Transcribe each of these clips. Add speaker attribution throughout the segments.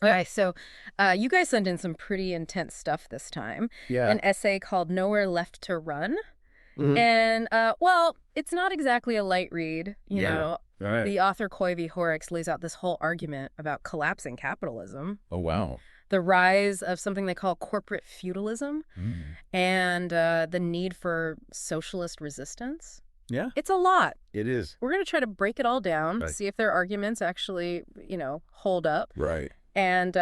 Speaker 1: Okay, so you guys sent in some pretty intense stuff this time.
Speaker 2: Yeah.
Speaker 1: An essay called Nowhere Left to Run.
Speaker 2: Mhm.
Speaker 1: And, well, it's not exactly a light read. You
Speaker 2: Yeah.
Speaker 1: know,
Speaker 2: All right.
Speaker 1: the author Jaime Hoerricks lays out this whole argument about collapsing capitalism,
Speaker 2: Oh, wow.
Speaker 1: the rise of something they call corporate feudalism,
Speaker 2: Mm.
Speaker 1: and the need for socialist resistance.
Speaker 2: Yeah,
Speaker 1: It's a lot.
Speaker 2: it is.
Speaker 1: We're going to try to break it all down,
Speaker 2: Right.
Speaker 1: see if their arguments actually, hold up.
Speaker 2: Right.
Speaker 1: And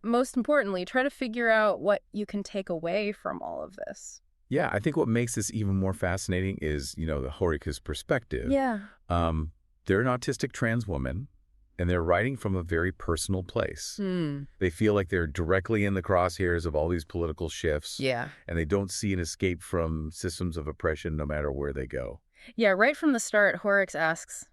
Speaker 1: most importantly, try to figure out what you can take away from all of this.
Speaker 2: Yeah, I think what makes this even more fascinating is, the Hoerricks' perspective.
Speaker 1: Yeah.
Speaker 2: They're an autistic trans woman, and they're writing from a very personal place. They feel like they're directly in the crosshairs of all these political shifts.
Speaker 1: Yeah.
Speaker 2: And they don't see an escape from systems of oppression no matter where they go.
Speaker 1: Yeah, right from the start, Hoerricks asks,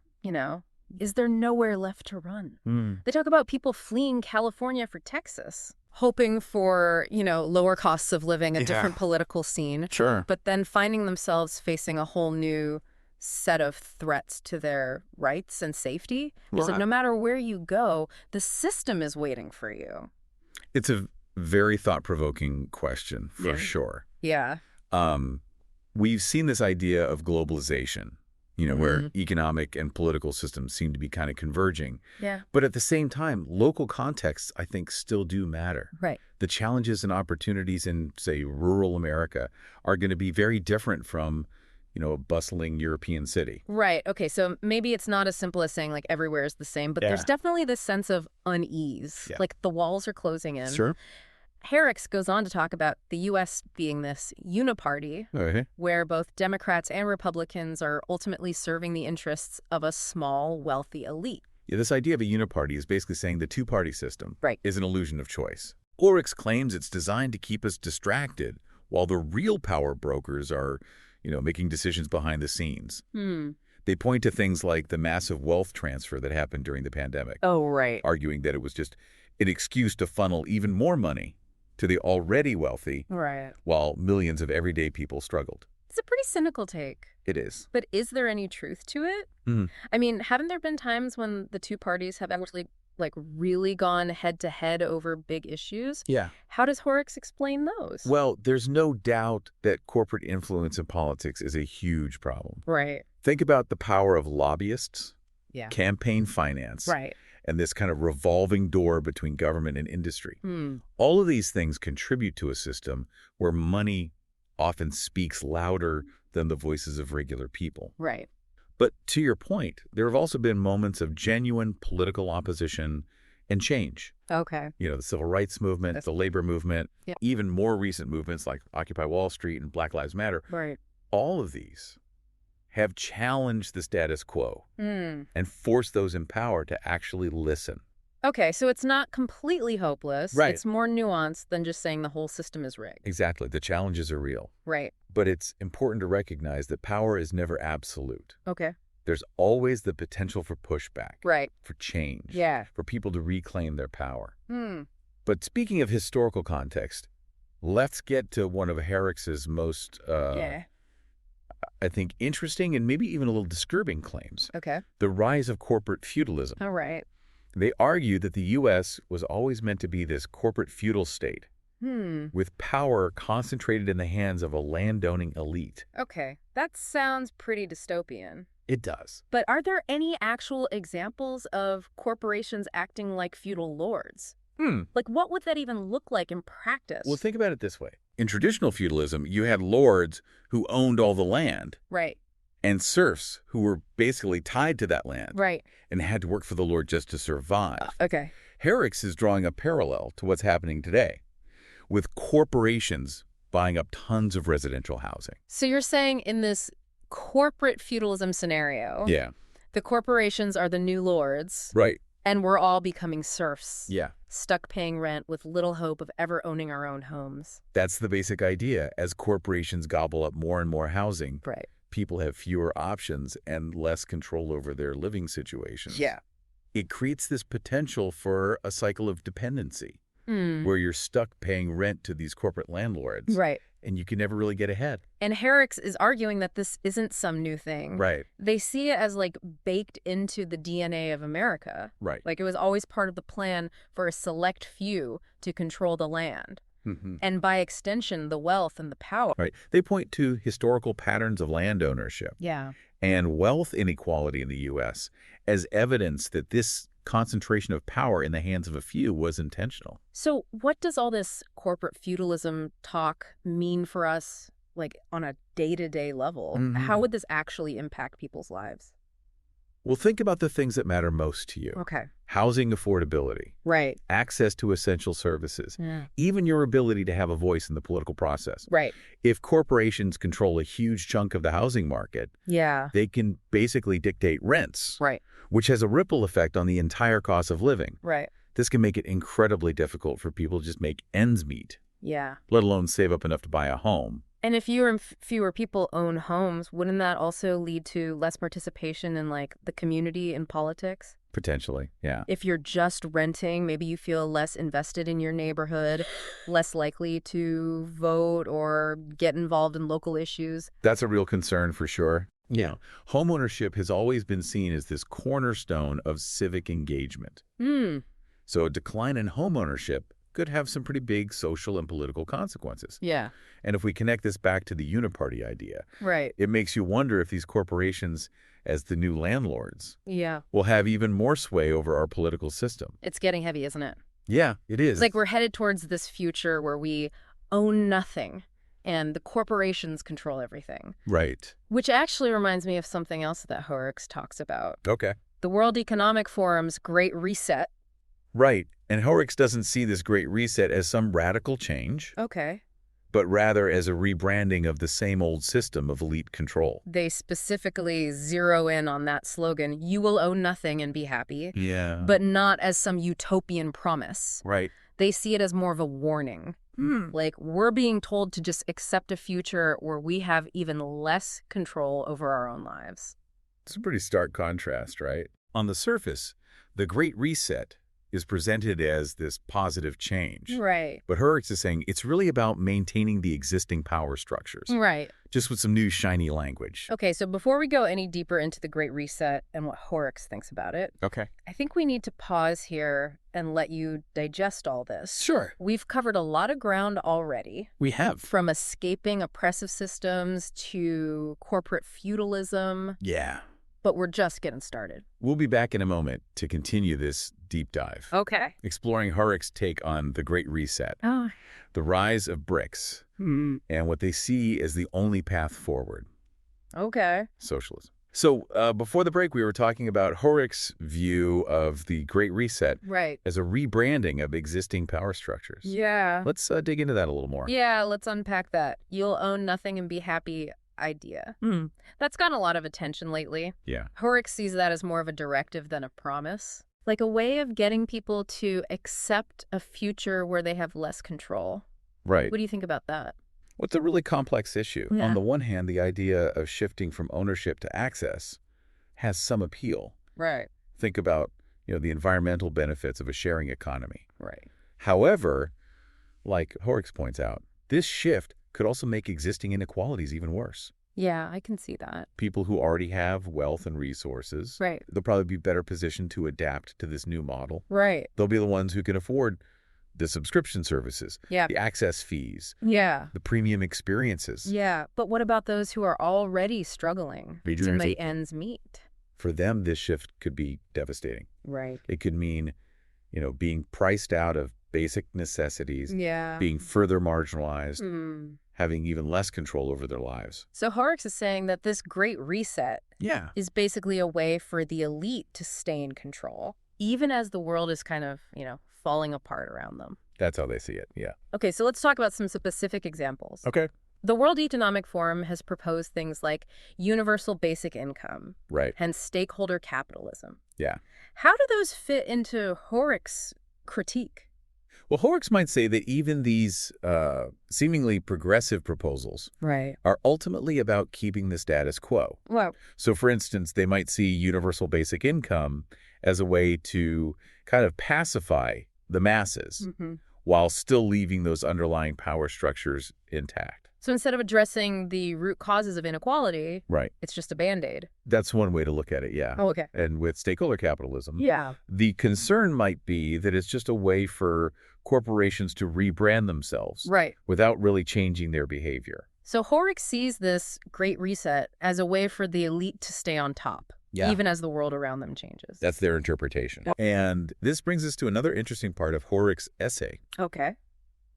Speaker 1: is there nowhere left to run? They talk about people fleeing California for Texas, hoping for, lower costs of living, a different political scene,
Speaker 2: Sure.
Speaker 1: but then finding themselves facing a whole new set of threats to their rights and safety. So
Speaker 2: Right.
Speaker 1: no matter where you go, the system is waiting for you.
Speaker 2: It's a very thought-provoking question, for sure.
Speaker 1: Yeah.
Speaker 2: We've seen this idea of globalization, where economic and political systems seem to be kind of converging.
Speaker 1: Yeah.
Speaker 2: But at the same time, local contexts, I think, still do matter.
Speaker 1: Right.
Speaker 2: The challenges and opportunities in, say, rural America are going to be very different from, a bustling European city.
Speaker 1: Right. Okay. So maybe it's not as simple as saying like everywhere is the same, but there's definitely this sense of unease.
Speaker 2: Yeah.
Speaker 1: Like the walls are closing in.
Speaker 2: Sure.
Speaker 1: Hoerricks goes on to talk about the U.S. being this uniparty where both Democrats and Republicans are ultimately serving the interests of a small, wealthy elite.
Speaker 2: Yeah, this idea of a uniparty is basically saying the two-party system
Speaker 1: Right.
Speaker 2: is an illusion of choice. Hoerricks claims it's designed to keep us distracted while the real power brokers are, making decisions behind the scenes. They point to things like the massive wealth transfer that happened during the pandemic,
Speaker 1: Oh, right.
Speaker 2: arguing that it was just an excuse to funnel even more money to the already wealthy,
Speaker 1: Right.
Speaker 2: while millions of everyday people struggled.
Speaker 1: It's a pretty cynical take.
Speaker 2: It is.
Speaker 1: But is there any truth to it? I mean, haven't there been times when the two parties have actually really gone head to head over big issues?
Speaker 2: Yeah.
Speaker 1: How does Hoerricks explain those?
Speaker 2: Well, there's no doubt that corporate influence in politics is a huge problem.
Speaker 1: Right.
Speaker 2: Think about the power of lobbyists,
Speaker 1: Yeah.
Speaker 2: campaign finance,
Speaker 1: Right.
Speaker 2: and this kind of revolving door between government and industry. All of these things contribute to a system where money often speaks louder than the voices of regular people.
Speaker 1: Right.
Speaker 2: But to your point, there have also been moments of genuine political opposition and change.
Speaker 1: Okay.
Speaker 2: The civil rights movement, the labor movement,
Speaker 1: Yeah.
Speaker 2: even more recent movements like Occupy Wall Street and Black Lives Matter.
Speaker 1: Right.
Speaker 2: All of these have challenged the status quo and forced those in power to actually listen.
Speaker 1: Okay, so it's not completely hopeless.
Speaker 2: Right.
Speaker 1: It's more nuanced than just saying the whole system is rigged.
Speaker 2: Exactly. The challenges are real.
Speaker 1: Right.
Speaker 2: But it's important to recognize that power is never absolute.
Speaker 1: Okay.
Speaker 2: There's always the potential for pushback,
Speaker 1: Right.
Speaker 2: for change,
Speaker 1: Yeah.
Speaker 2: for people to reclaim their power. But speaking of historical context, let's get to one of Hoerricks' most, I think, interesting and maybe even a little disturbing claims.
Speaker 1: Okay.
Speaker 2: The rise of corporate feudalism.
Speaker 1: All right.
Speaker 2: They argue that the U.S. was always meant to be this corporate feudal state with power concentrated in the hands of a landowning elite.
Speaker 1: Okay. That sounds pretty dystopian.
Speaker 2: It does.
Speaker 1: But are there any actual examples of corporations acting like feudal lords? Like, what would that even look like in practice?
Speaker 2: Well, think about it this way. In traditional feudalism, you had lords who owned all the land
Speaker 1: Right.
Speaker 2: and serfs who were basically tied to that land
Speaker 1: Right.
Speaker 2: and had to work for the lord just to survive.
Speaker 1: Okay.
Speaker 2: Hoerricks is drawing a parallel to what's happening today, with corporations buying up tons of residential housing.
Speaker 1: So you're saying in this corporate feudalism scenario,
Speaker 2: Yeah.
Speaker 1: the corporations are the new lords,
Speaker 2: Right.
Speaker 1: and we're all becoming serfs,
Speaker 2: Yeah.
Speaker 1: stuck paying rent with little hope of ever owning our own homes.
Speaker 2: That's the basic idea. As corporations gobble up more and more housing,
Speaker 1: Right.
Speaker 2: people have fewer options and less control over their living situations.
Speaker 1: Yeah.
Speaker 2: It creates this potential for a cycle of dependency where you're stuck paying rent to these corporate landlords.
Speaker 1: Right.
Speaker 2: and you can never really get ahead.
Speaker 1: And Hoerricks is arguing that this isn't some new thing.
Speaker 2: Right.
Speaker 1: They see it as like baked into the DNA of America.
Speaker 2: Right.
Speaker 1: Like it was always part of the plan for a select few to control the land. And by extension, the wealth and the power.
Speaker 2: Right. They point to historical patterns of land ownership and wealth inequality in the U.S. as evidence that this concentration of power in the hands of a few was intentional.
Speaker 1: So what does all this corporate feudalism talk mean for us, like on a day-to-day level? How would this actually impact people's lives?
Speaker 2: Well, think about the things that matter most to you.
Speaker 1: Okay.
Speaker 2: Housing affordability.
Speaker 1: Right.
Speaker 2: Access to essential services. Even your ability to have a voice in the political process.
Speaker 1: Right.
Speaker 2: If corporations control a huge chunk of the housing market, they can basically dictate rents.
Speaker 1: Right.
Speaker 2: Which has a ripple effect on the entire cost of living.
Speaker 1: Right.
Speaker 2: This can make it incredibly difficult for people to just make ends meet.
Speaker 1: Yeah.
Speaker 2: Let alone save up enough to buy a home.
Speaker 1: And if fewer people own homes, wouldn't that also lead to less participation in like the community and politics?
Speaker 2: Potentially, yeah.
Speaker 1: If you're just renting, maybe you feel less invested in your neighborhood, less likely to vote or get involved in local issues.
Speaker 2: That's a real concern for sure. Yeah. Homeownership has always been seen as this cornerstone of civic engagement. So a decline in homeownership could have some pretty big social and political consequences.
Speaker 1: Yeah.
Speaker 2: And if we connect this back to the uniparty idea, it makes you wonder if these corporations, as the new landlords, will have even more sway over our political system.
Speaker 1: It's getting heavy, isn't it?
Speaker 2: Yeah, it is.
Speaker 1: It's like we're headed towards this future where we own nothing and the corporations control everything.
Speaker 2: Right.
Speaker 1: Which actually reminds me of something else that Hoerricks talks about.
Speaker 2: Okay.
Speaker 1: The World Economic Forum's Great Reset.
Speaker 2: Right. And Hoerricks doesn't see this Great Reset as some radical change.
Speaker 1: Okay.
Speaker 2: But rather as a rebranding of the same old system of elite control.
Speaker 1: They specifically zero in on that slogan, you will own nothing and be happy.
Speaker 2: Yeah.
Speaker 1: But not as some utopian promise.
Speaker 2: Right.
Speaker 1: They see it as more of a warning. Like, we're being told to just accept a future where we have even less control over our own lives.
Speaker 2: It's a pretty stark contrast, right? On the surface, the Great Reset is presented as this positive change.
Speaker 1: Right.
Speaker 2: But Hoerricks is saying it's really about maintaining the existing power structures.
Speaker 1: Right.
Speaker 2: Just with some new shiny language.
Speaker 1: Okay, so before we go any deeper into the Great Reset and what Hoerricks thinks about it, I think we need to pause here and let you digest all this.
Speaker 2: Sure.
Speaker 1: We've covered a lot of ground already.
Speaker 2: We have.
Speaker 1: From escaping oppressive systems to corporate feudalism.
Speaker 2: Yeah.
Speaker 1: But we're just getting started.
Speaker 2: We'll be back in a moment to continue this deep dive.
Speaker 1: Okay.
Speaker 2: Exploring Hoerricks' take on the Great Reset, the rise of BRICS, and what they see as the only path forward.
Speaker 1: Okay.
Speaker 2: Socialism. So before the break, we were talking about Hoerricks' view of the Great Reset as a rebranding of existing power structures.
Speaker 1: Yeah.
Speaker 2: Let's dig into that a little more.
Speaker 1: Yeah, let's unpack that. You'll own nothing and be happy idea. That's gotten a lot of attention lately.
Speaker 2: Yeah.
Speaker 1: Hoerricks sees that as more of a directive than a promise. Like a way of getting people to accept a future where they have less control.
Speaker 2: Right.
Speaker 1: What do you think about that?
Speaker 2: Well, it's a really complex issue.
Speaker 1: Yeah.
Speaker 2: On the one hand, the idea of shifting from ownership to access has some appeal.
Speaker 1: Right.
Speaker 2: Think about, the environmental benefits of a sharing economy.
Speaker 1: Right.
Speaker 2: However, like Hoerricks points out, this shift could also make existing inequalities even worse.
Speaker 1: Yeah, I can see that.
Speaker 2: People who already have wealth and resources, they'll probably be better positioned to adapt to this new model.
Speaker 1: Right.
Speaker 2: They'll be the ones who can afford the subscription services, the access fees, the premium experiences.
Speaker 1: Yeah, but what about those who are already struggling to make ends meet?
Speaker 2: For them, this shift could be devastating.
Speaker 1: Right.
Speaker 2: It could mean, being priced out of basic necessities, being further marginalized, having even less control over their lives.
Speaker 1: So Hoerricks is saying that this Great Reset is basically a way for the elite to stay in control, even as the world is kind of, falling apart around them.
Speaker 2: That's how they see it, yeah.
Speaker 1: Okay, so let's talk about some specific examples.
Speaker 2: Okay.
Speaker 1: The World Economic Forum has proposed things like universal basic income and stakeholder capitalism.
Speaker 2: Yeah.
Speaker 1: How do those fit into Hoerricks' critique?
Speaker 2: Well, Hoerricks might say that even these seemingly progressive proposals are ultimately about keeping the status quo.
Speaker 1: Wow.
Speaker 2: So, for instance, they might see universal basic income as a way to kind of pacify the masses while still leaving those underlying power structures intact.
Speaker 1: So instead of addressing the root causes of inequality,
Speaker 2: Right.
Speaker 1: it's just a Band-Aid.
Speaker 2: That's one way to look at it, yeah.
Speaker 1: Oh, okay.
Speaker 2: And with stakeholder capitalism,
Speaker 1: Yeah.
Speaker 2: the concern might be that it's just a way for corporations to rebrand themselves
Speaker 1: Right.
Speaker 2: without really changing their behavior.
Speaker 1: So Hoerricks sees this Great Reset as a way for the elite to stay on top, even as the world around them changes.
Speaker 2: That's their interpretation. And this brings us to another interesting part of Hoerricks' essay,
Speaker 1: Okay.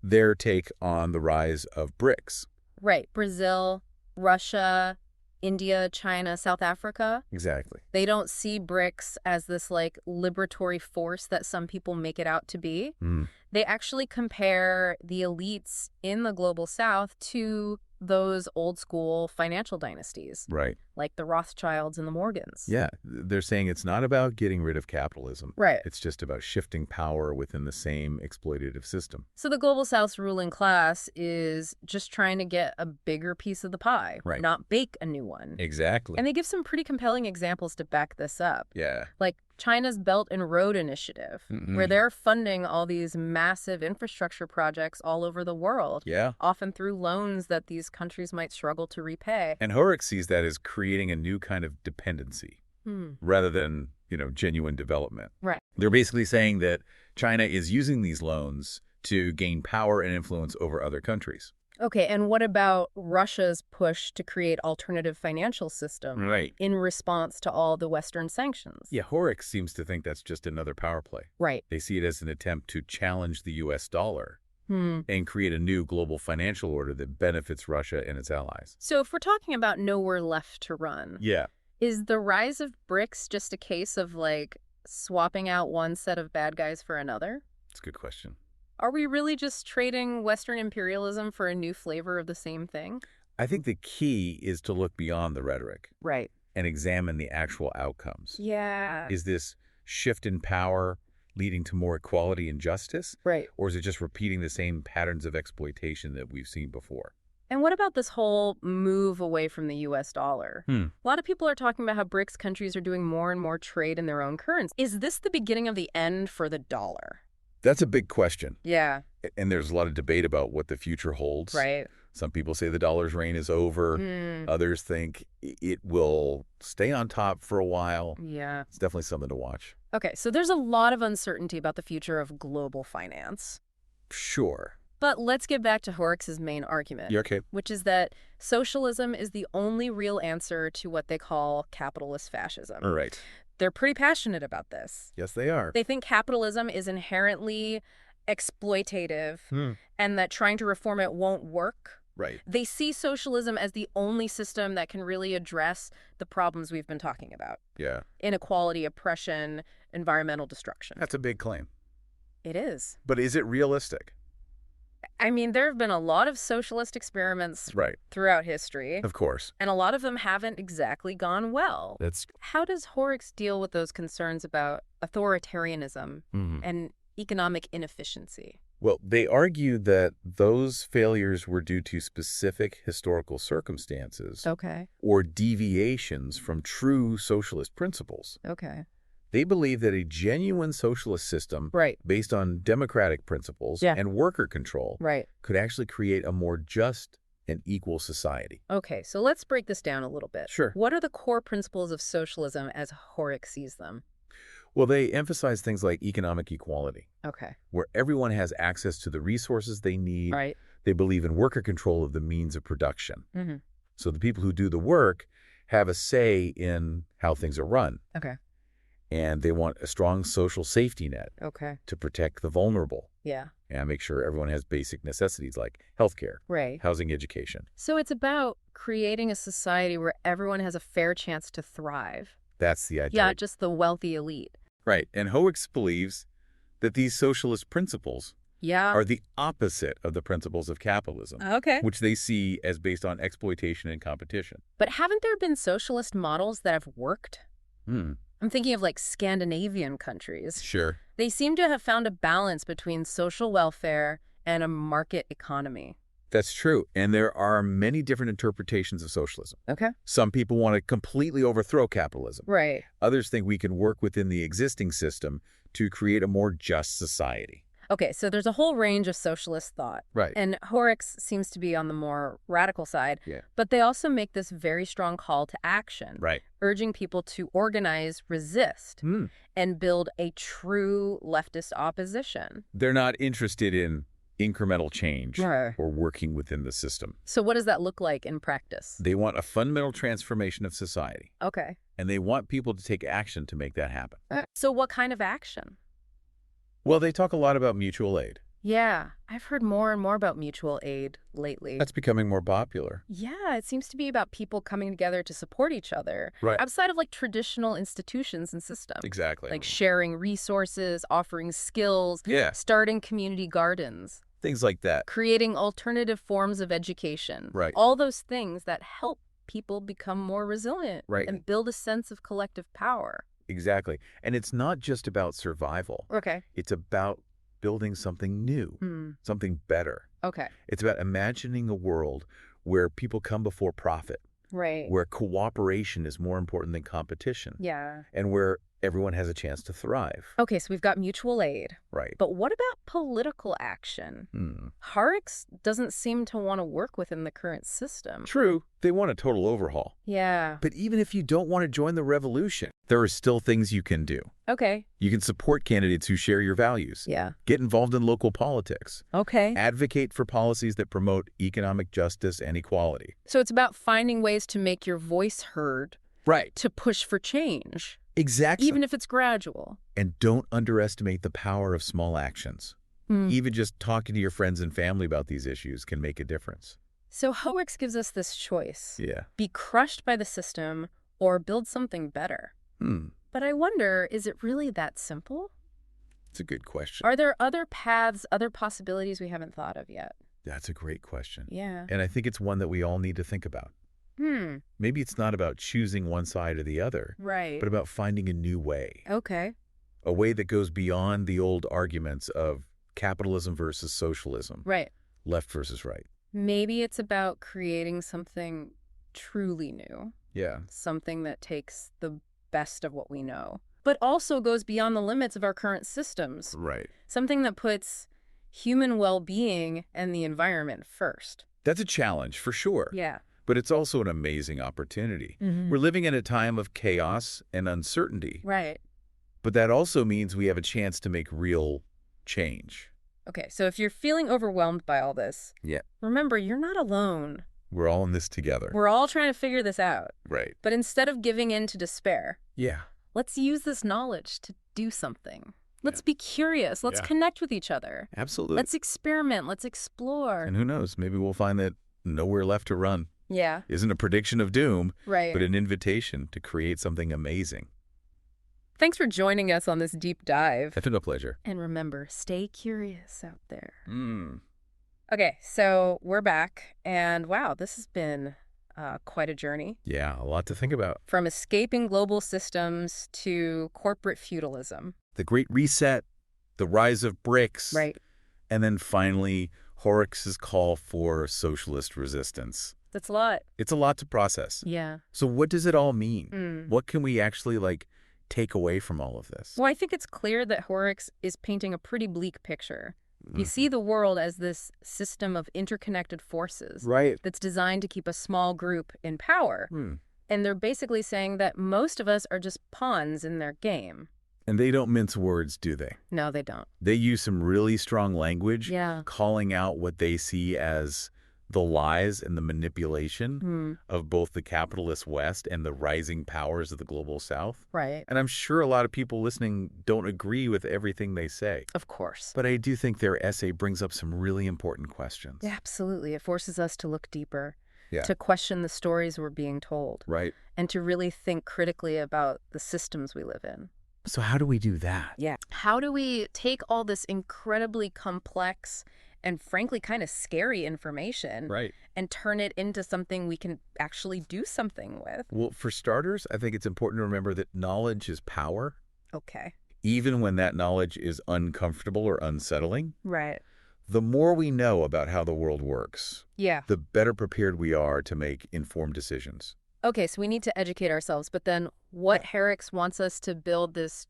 Speaker 2: their take on the rise of BRICS.
Speaker 1: Right. Brazil, Russia, India, China, South Africa.
Speaker 2: Exactly.
Speaker 1: They don't see BRICS as this like liberatory force that some people make it out to be. They actually compare the elites in the global south to those old school financial dynasties.
Speaker 2: Right.
Speaker 1: Like the Rothschilds and the Morgans.
Speaker 2: Yeah. They're saying it's not about getting rid of capitalism.
Speaker 1: Right.
Speaker 2: It's just about shifting power within the same exploitative system.
Speaker 1: So the global south's ruling class is just trying to get a bigger piece of the pie,
Speaker 2: Right.
Speaker 1: not bake a new one.
Speaker 2: Exactly.
Speaker 1: And they give some pretty compelling examples to back this up.
Speaker 2: Yeah.
Speaker 1: Like China's Belt and Road Initiative, where they're funding all these massive infrastructure projects all over the world, often through loans that these countries might struggle to repay.
Speaker 2: And Hoerricks sees that as creating a new kind of dependency rather than, genuine development.
Speaker 1: Right.
Speaker 2: They're basically saying that China is using these loans to gain power and influence over other countries.
Speaker 1: Okay, and what about Russia's push to create alternative financial systems in response to all the Western sanctions?
Speaker 2: Yeah, Hoerricks seems to think that's just another power play.
Speaker 1: Right.
Speaker 2: They see it as an attempt to challenge the U.S. dollar and create a new global financial order that benefits Russia and its allies.
Speaker 1: So if we're talking about nowhere left to run, is the rise of BRICS just a case of, like, swapping out one set of bad guys for another?
Speaker 2: That's a good question.
Speaker 1: Are we really just trading Western imperialism for a new flavor of the same thing?
Speaker 2: I think the key is to look beyond the rhetoric.
Speaker 1: Right.
Speaker 2: And examine the actual outcomes.
Speaker 1: Yeah.
Speaker 2: Is this shift in power leading to more equality and justice?
Speaker 1: Right.
Speaker 2: Or is it just repeating the same patterns of exploitation that we've seen before?
Speaker 1: And what about this whole move away from the U.S. dollar? A lot of people are talking about how BRICS countries are doing more and more trade in their own currency. Is this the beginning of the end for the dollar?
Speaker 2: That's a big question.
Speaker 1: Yeah.
Speaker 2: And there's a lot of debate about what the future holds.
Speaker 1: Right.
Speaker 2: Some people say the dollar's reign is over. Others think it will stay on top for a while.
Speaker 1: Yeah.
Speaker 2: It's definitely something to watch.
Speaker 1: Okay, so there's a lot of uncertainty about the future of global finance.
Speaker 2: Sure.
Speaker 1: But let's get back to Hoerricks' main argument, which is that socialism is the only real answer to what they call capitalist fascism.
Speaker 2: Right.
Speaker 1: They're pretty passionate about this.
Speaker 2: Yes, they are.
Speaker 1: They think capitalism is inherently exploitative and that trying to reform it won't work.
Speaker 2: Right.
Speaker 1: They see socialism as the only system that can really address the problems we've been talking about.
Speaker 2: Yeah.
Speaker 1: Inequality, oppression, environmental destruction.
Speaker 2: That's a big claim.
Speaker 1: It is.
Speaker 2: But is it realistic?
Speaker 1: I mean, there have been a lot of socialist experiments throughout history.
Speaker 2: Of course.
Speaker 1: And a lot of them haven't exactly gone well. How does Hoerricks deal with those concerns about authoritarianism and economic inefficiency?
Speaker 2: Well, they argue that those failures were due to specific historical circumstances or deviations from true socialist principles. They believe that a genuine socialist system based on democratic principles and worker control could actually create a more just and equal society.
Speaker 1: Okay, so let's break this down a little bit.
Speaker 2: Sure.
Speaker 1: What are the core principles of socialism as Hoerricks sees them?
Speaker 2: Well, they emphasize things like economic equality, where everyone has access to the resources they need. They believe in worker control of the means of production. So the people who do the work have a say in how things are run. And they want a strong social safety net to protect the vulnerable. And make sure everyone has basic necessities like healthcare, housing, education.
Speaker 1: So it's about creating a society where everyone has a fair chance to thrive.
Speaker 2: That's the idea.
Speaker 1: Not just the wealthy elite.
Speaker 2: Right. And Hoerricks believes that these socialist principles are the opposite of the principles of capitalism, which they see as based on exploitation and competition.
Speaker 1: But haven't there been socialist models that have worked? I'm thinking of like Scandinavian countries.
Speaker 2: Sure.
Speaker 1: They seem to have found a balance between social welfare and a market economy.
Speaker 2: That's true. And there are many different interpretations of socialism. Some people want to completely overthrow capitalism.
Speaker 1: Right.
Speaker 2: Others think we can work within the existing system to create a more just society.
Speaker 1: Okay, so there's a whole range of socialist thought.
Speaker 2: Right.
Speaker 1: And Hoerricks seems to be on the more radical side.
Speaker 2: Yeah.
Speaker 1: But they also make this very strong call to action.
Speaker 2: Right.
Speaker 1: Urging people to organize, resist, and build a true leftist opposition.
Speaker 2: They're not interested in incremental change
Speaker 1: Right.
Speaker 2: or working within the system.
Speaker 1: So what does that look like in practice?
Speaker 2: They want a fundamental transformation of society.
Speaker 1: Okay.
Speaker 2: And they want people to take action to make that happen.
Speaker 1: So what kind of action?
Speaker 2: Well, they talk a lot about mutual aid.
Speaker 1: Yeah, I've heard more and more about mutual aid lately.
Speaker 2: That's becoming more popular.
Speaker 1: Yeah, it seems to be about people coming together to support each other.
Speaker 2: Right.
Speaker 1: Outside of like traditional institutions and systems.
Speaker 2: Exactly.
Speaker 1: Like sharing resources, offering skills,
Speaker 2: Yeah.
Speaker 1: starting community gardens,
Speaker 2: Things like that.
Speaker 1: creating alternative forms of education.
Speaker 2: Right.
Speaker 1: All those things that help people become more resilient
Speaker 2: Right.
Speaker 1: and build a sense of collective power.
Speaker 2: Exactly. And it's not just about survival.
Speaker 1: Okay.
Speaker 2: It's about building something new, something better.
Speaker 1: Okay.
Speaker 2: It's about imagining a world where people come before profit,
Speaker 1: Right.
Speaker 2: where cooperation is more important than competition,
Speaker 1: Yeah.
Speaker 2: and where everyone has a chance to thrive.
Speaker 1: Okay, so we've got mutual aid.
Speaker 2: Right.
Speaker 1: But what about political action? Hoerricks doesn't seem to want to work within the current system.
Speaker 2: True. They want a total overhaul.
Speaker 1: Yeah.
Speaker 2: But even if you don't want to join the revolution, there are still things you can do.
Speaker 1: Okay.
Speaker 2: You can support candidates who share your values.
Speaker 1: Yeah.
Speaker 2: Get involved in local politics.
Speaker 1: Okay.
Speaker 2: Advocate for policies that promote economic justice and equality.
Speaker 1: So it's about finding ways to make your voice heard,
Speaker 2: Right.
Speaker 1: to push for change,
Speaker 2: Exactly.
Speaker 1: even if it's gradual.
Speaker 2: And don't underestimate the power of small actions. Even just talking to your friends and family about these issues can make a difference.
Speaker 1: So Hoerricks gives us this choice.
Speaker 2: Yeah.
Speaker 1: Be crushed by the system or build something better. But I wonder, is it really that simple?
Speaker 2: It's a good question.
Speaker 1: Are there other paths, other possibilities we haven't thought of yet?
Speaker 2: That's a great question.
Speaker 1: Yeah.
Speaker 2: And I think it's one that we all need to think about. Maybe it's not about choosing one side or the other,
Speaker 1: Right.
Speaker 2: but about finding a new way.
Speaker 1: Okay.
Speaker 2: A way that goes beyond the old arguments of capitalism versus socialism,
Speaker 1: Right.
Speaker 2: left versus right.
Speaker 1: Maybe it's about creating something truly new,
Speaker 2: Yeah.
Speaker 1: something that takes the best of what we know, but also goes beyond the limits of our current systems,
Speaker 2: Right.
Speaker 1: something that puts human well-being and the environment first.
Speaker 2: That's a challenge for sure.
Speaker 1: Yeah.
Speaker 2: But it's also an amazing opportunity. We're living in a time of chaos and uncertainty,
Speaker 1: Right.
Speaker 2: but that also means we have a chance to make real change.
Speaker 1: Okay, so if you're feeling overwhelmed by all this,
Speaker 2: Yeah.
Speaker 1: remember, you're not alone.
Speaker 2: We're all in this together.
Speaker 1: We're all trying to figure this out.
Speaker 2: Right.
Speaker 1: But instead of giving in to despair,
Speaker 2: Yeah.
Speaker 1: let's use this knowledge to do something. Let's be curious. Let's connect with each other.
Speaker 2: Absolutely.
Speaker 1: Let's experiment. Let's explore.
Speaker 2: And who knows, maybe we'll find that nowhere left to run
Speaker 1: Yeah.
Speaker 2: isn't a prediction of doom,
Speaker 1: Right.
Speaker 2: but an invitation to create something amazing.
Speaker 1: Thanks for joining us on this deep dive.
Speaker 2: It's been a pleasure.
Speaker 1: And remember, stay curious out there. Okay, so we're back. And wow, this has been quite a journey.
Speaker 2: Yeah, a lot to think about.
Speaker 1: From escaping global systems to corporate feudalism.
Speaker 2: The Great Reset, the rise of BRICS,
Speaker 1: Right.
Speaker 2: and then finally Hoerricks' call for socialist resistance.
Speaker 1: That's a lot.
Speaker 2: It's a lot to process.
Speaker 1: Yeah.
Speaker 2: So what does it all mean? What can we actually take away from all of this?
Speaker 1: Well, I think it's clear that Hoerricks is painting a pretty bleak picture. You see the world as this system of interconnected forces
Speaker 2: Right.
Speaker 1: that's designed to keep a small group in power. And they're basically saying that most of us are just pawns in their game.
Speaker 2: And they don't mince words, do they?
Speaker 1: No, they don't.
Speaker 2: They use some really strong language,
Speaker 1: Yeah.
Speaker 2: calling out what they see as the lies and the manipulation of both the capitalist West and the rising powers of the global South.
Speaker 1: Right.
Speaker 2: And I'm sure a lot of people listening don't agree with everything they say.
Speaker 1: Of course.
Speaker 2: But I do think their essay brings up some really important questions.
Speaker 1: Yeah, absolutely. It forces us to look deeper,
Speaker 2: Yeah.
Speaker 1: to question the stories we're being told,
Speaker 2: Right.
Speaker 1: and to really think critically about the systems we live in.
Speaker 2: So how do we do that?
Speaker 1: Yeah. How do we take all this incredibly complex and frankly kind of scary information
Speaker 2: Right.
Speaker 1: and turn it into something we can actually do something with?
Speaker 2: Well, for starters, I think it's important to remember that knowledge is power,
Speaker 1: Okay.
Speaker 2: even when that knowledge is uncomfortable or unsettling.
Speaker 1: Right.
Speaker 2: The more we know about how the world works,
Speaker 1: Yeah.
Speaker 2: the better prepared we are to make informed decisions.
Speaker 1: Okay, so we need to educate ourselves, but then what Hoerricks wants us to build this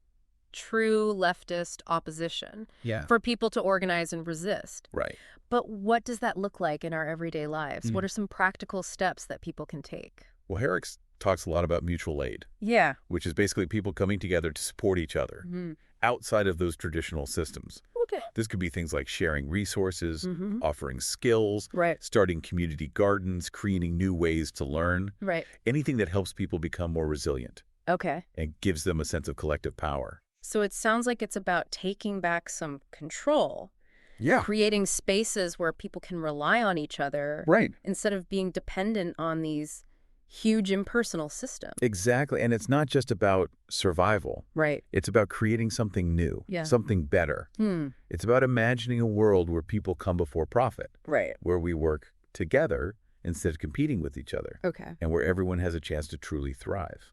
Speaker 1: true leftist opposition
Speaker 2: Yeah.
Speaker 1: for people to organize and resist.
Speaker 2: Right.
Speaker 1: But what does that look like in our everyday lives? What are some practical steps that people can take?
Speaker 2: Well, Hoerricks talks a lot about mutual aid,
Speaker 1: Yeah.
Speaker 2: which is basically people coming together to support each other outside of those traditional systems.
Speaker 1: Okay.
Speaker 2: This could be things like sharing resources, offering skills,
Speaker 1: Right.
Speaker 2: starting community gardens, creating new ways to learn,
Speaker 1: Right.
Speaker 2: anything that helps people become more resilient
Speaker 1: Okay.
Speaker 2: and gives them a sense of collective power.
Speaker 1: So it sounds like it's about taking back some control,
Speaker 2: Yeah.
Speaker 1: creating spaces where people can rely on each other
Speaker 2: Right.
Speaker 1: instead of being dependent on these huge impersonal systems.
Speaker 2: Exactly. And it's not just about survival.
Speaker 1: Right.
Speaker 2: It's about creating something new,
Speaker 1: Yeah.
Speaker 2: something better. It's about imagining a world where people come before profit,
Speaker 1: Right.
Speaker 2: where we work together instead of competing with each other,
Speaker 1: Okay.
Speaker 2: and where everyone has a chance to truly thrive.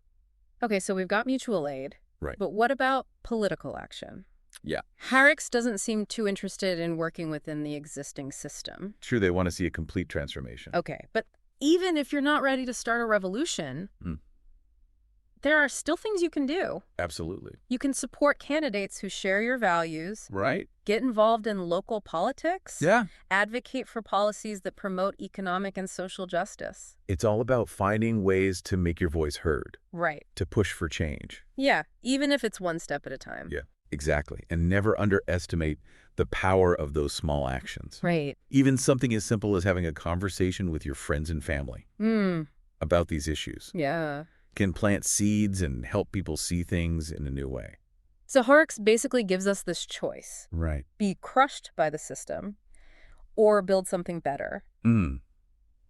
Speaker 1: Okay, so we've got mutual aid.
Speaker 2: Right.
Speaker 1: But what about political action?
Speaker 2: Yeah.
Speaker 1: Hoerricks doesn't seem too interested in working within the existing system.
Speaker 2: True, they want to see a complete transformation.
Speaker 1: Okay, but even if you're not ready to start a revolution, there are still things you can do.
Speaker 2: Absolutely.
Speaker 1: You can support candidates who share your values,
Speaker 2: Right?
Speaker 1: get involved in local politics,
Speaker 2: Yeah.
Speaker 1: advocate for policies that promote economic and social justice.
Speaker 2: It's all about finding ways to make your voice heard,
Speaker 1: Right.
Speaker 2: to push for change.
Speaker 1: Yeah, even if it's one step at a time.
Speaker 2: Yeah, exactly. And never underestimate the power of those small actions.
Speaker 1: Right.
Speaker 2: Even something as simple as having a conversation with your friends and family about these issues
Speaker 1: Yeah.
Speaker 2: can plant seeds and help people see things in a new way.
Speaker 1: So Hoerricks basically gives us this choice.
Speaker 2: Right.
Speaker 1: Be crushed by the system or build something better.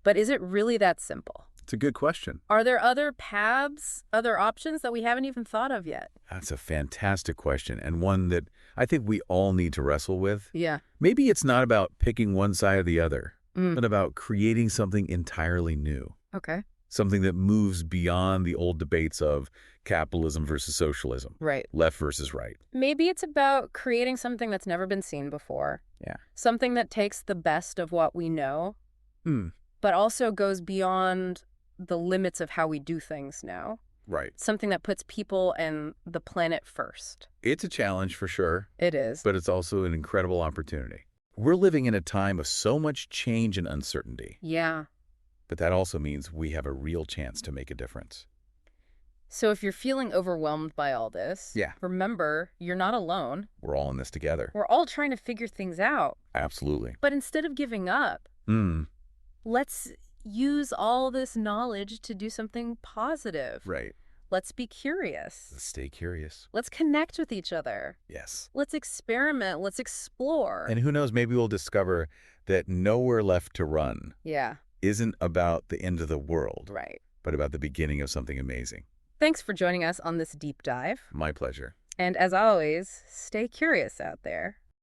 Speaker 1: But is it really that simple?
Speaker 2: It's a good question.
Speaker 1: Are there other paths, other options that we haven't even thought of yet?
Speaker 2: That's a fantastic question, and one that I think we all need to wrestle with.
Speaker 1: Yeah.
Speaker 2: Maybe it's not about picking one side or the other, but about creating something entirely new.
Speaker 1: Okay.
Speaker 2: Something that moves beyond the old debates of capitalism versus socialism,
Speaker 1: Right.
Speaker 2: left versus right.
Speaker 1: Maybe it's about creating something that's never been seen before.
Speaker 2: Yeah.
Speaker 1: Something that takes the best of what we know, but also goes beyond the limits of how we do things now.
Speaker 2: Right.
Speaker 1: Something that puts people and the planet first.
Speaker 2: It's a challenge for sure,
Speaker 1: It is.
Speaker 2: but it's also an incredible opportunity. We're living in a time of so much change and uncertainty,
Speaker 1: Yeah.
Speaker 2: but that also means we have a real chance to make a difference.
Speaker 1: So if you're feeling overwhelmed by all this,
Speaker 2: Yeah.
Speaker 1: remember, you're not alone.
Speaker 2: We're all in this together.
Speaker 1: We're all trying to figure things out.
Speaker 2: Absolutely.
Speaker 1: But instead of giving up, let's use all this knowledge to do something positive.
Speaker 2: Right.
Speaker 1: Let's be curious.
Speaker 2: Let's stay curious.
Speaker 1: Let's connect with each other.
Speaker 2: Yes.
Speaker 1: Let's experiment. Let's explore.
Speaker 2: And who knows, maybe we'll discover that nowhere left to run
Speaker 1: Yeah.
Speaker 2: isn't about the end of the world,
Speaker 1: Right.
Speaker 2: but about the beginning of something amazing.
Speaker 1: Thanks for joining us on this deep dive.
Speaker 2: My pleasure.
Speaker 1: And as always, stay curious out there.